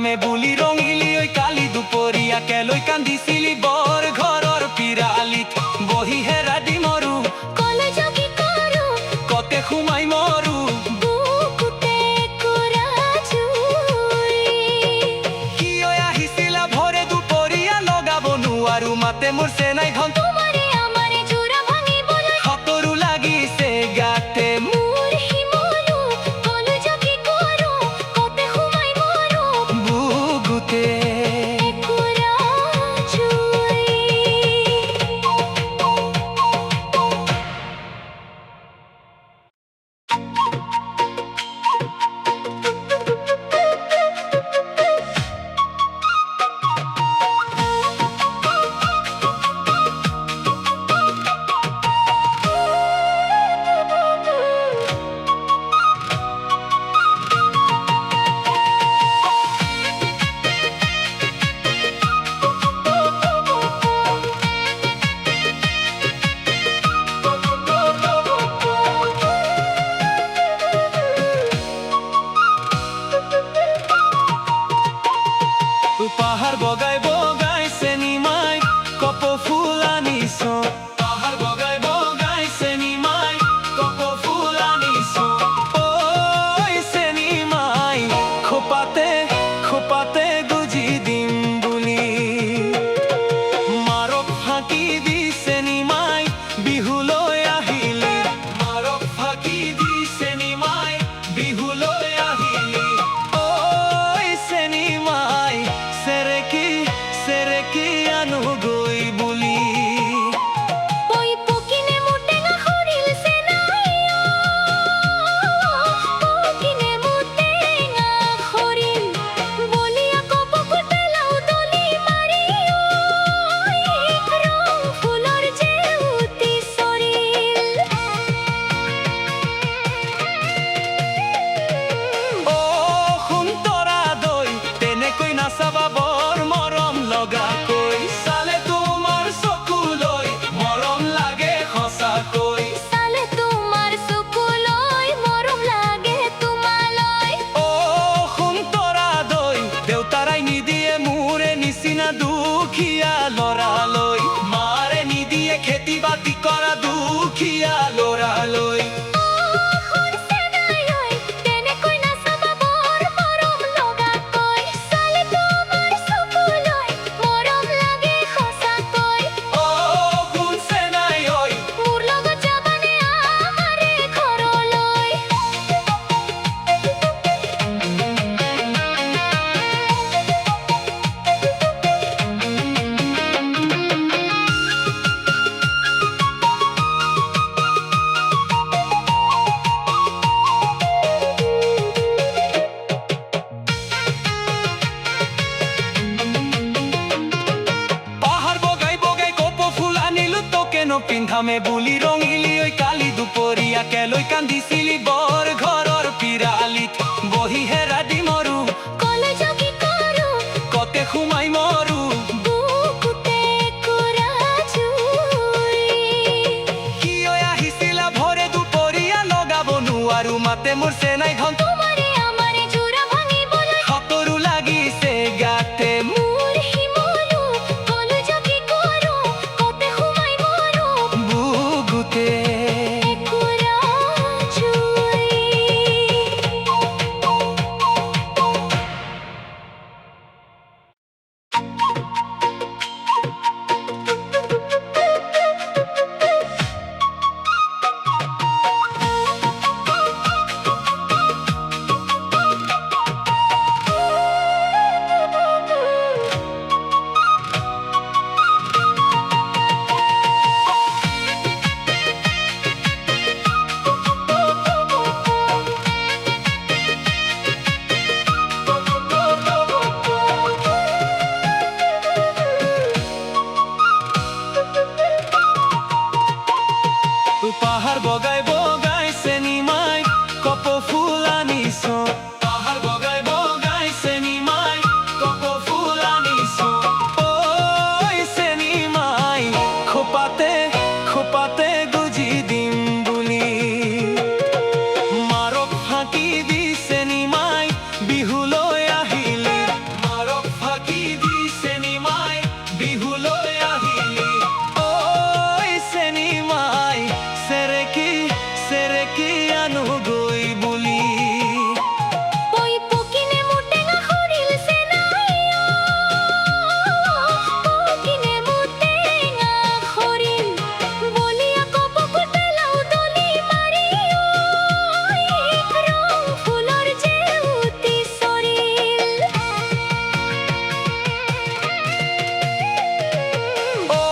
পিন্ধামে বুলি ৰঙিলি ঐ কালি দুপৰীয়া কেলৈ কান্দিছিলি বৰ ঘৰৰ পিৰালিত বহি হেৰা দি মৰো কলেজ কি কৰো কতে সোমাই মৰো বুকুতে কৰা জুই কিয় আহিছিলা ভৰে দুপৰীয়া লগাব নোৱাৰো মাতে মোৰ চেনাই ধন তোমাৰে আমাৰে জোৰা ভাঙিবলৈ সতৰো লাগিছে গাতে মোৰ হিমলো কলেজ কি কৰো কতে সোমাই মৰো বুকুতে কৰা জুই পাহাৰ বগাই বগাই চেনিমাই কপ ফুল আনিছো পাহাৰ বগাই বগাই চেনিমাই কপ ফুল আনিছো ঐ চেনিমাই খোপাতে খোপাতে গুজি দিম বুলি মাৰক ফাঁকি দি চেনিমাই বিহুলৈ আহিলি মাৰক ফাঁকি দি চেনিমাই বিহুলৈ আহিলি ঐ চেনিমাই সেৰেকি আনো গই বুলি ওই পকিনে মুটেঙা খৰিল চেনাইও পকিনে মুটেঙা খৰিল বলিয়া কপকুল পেলাও তলি মাৰিও ৰং ফুলৰ জেউতি সৰিল ও সুন্তৰা দৈ তেনেকৈ নাচাবা বৰ মৰম লগাকৈ চালে তোমাৰ চকুলৈ মৰম লাগে সঁচাকৈ চালে তোমাৰ চকুলৈ মৰম লাগে তোমালৈ ও সুন্তৰা দৈ দেউতাৰাই নিদিয়ে মোৰে নিচিনা দুখীয়া ল'ৰালৈ মাৰে নিদিয়ে খেতি বাতি কৰা দুখীয়া ল'ৰালৈ তেনেকৈ নাচাবা বৰ মৰম লগাকৈ চালে তোমাৰ চকুলৈ মৰম লাগে সঁচাকৈ ও শুনছে নাই ঐ মোৰ লগত যাবানে আমাৰে ঘৰলৈ পাহাৰ বগাই বগাই কপ ফুল আনিলো তোকেনো পিন্ধামে বুলি ৰঙিলি ঐ কালি দুপৰীয়া কেলৈ কান্দিছিলি বৰ ঘৰৰ পিৰালিত বহি হেৰা দি মৰো কলেজ কি কৰো কতে সোমাই মৰো বুকুতে কৰা জুই কিয় আহিছিলা ভৰে দুপৰীয়া লগাব নোৱাৰো মাতে মোৰ চেনাই ধন তোমাৰে আমাৰে জোৰা ভাঙিবলৈ সতৰো লাগিছে গাতে মোৰ হিমলো কলেজ কি কৰো কতে সোমাই মৰো বুকুতে কৰা জুই বিহুলৈ আহিলি ঐ চেনিমাই চেৰেকি আনো গৈ বুলি ওই পকিনে মোৰ টেঙা সৰিল চেনাই পকিনে মোৰ টেঙা সৰিল বলিয়া কপকুল পেলাও দলি মাৰি ৰং ফুলৰ জেউতি সৰিল অ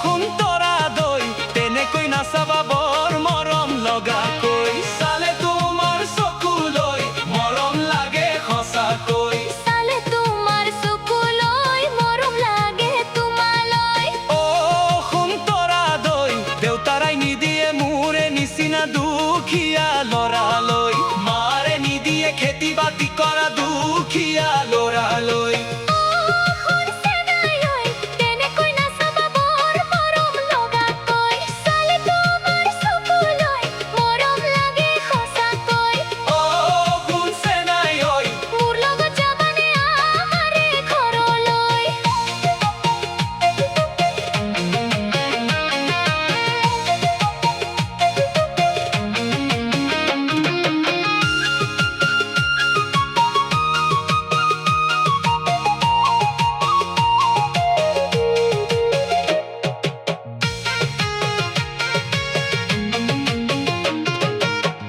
সুন্তৰা দৈ তেনেকৈ নাচাবা বৰ মৰম লগাকৈ চালে তোমাৰ চকুলৈ মৰম লাগে সঁচাকৈ চালে তোমাৰ চকুলৈ মৰম লাগে তোমালৈ অ সুন্তৰা দৈ দেউতাৰাই নিদিয়ে মোৰে নিচিনা দুখীয়া ল'ৰালৈ মাৰে নিদিয়ে খেতি বাতি কৰা দুখীয়া ল'ৰালৈ তেনেকৈ নাচাবা বৰ মৰম লগাকৈ চালে তোমাৰ চকুলৈ মৰম লাগে সঁচাকৈ অ শুনছে নাই ঐ মোৰ লগত যাবানে আমাৰে ঘৰলৈ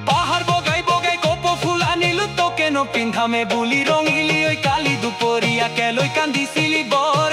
পাহাৰ বগাই বগাই কপৌ ফুল আনিলো তোকেনো পিন্ধামে বুলি ৰঙিলি ঐ কালি দুপৰীয়া কেলৈ কান্দিছিলি বৰ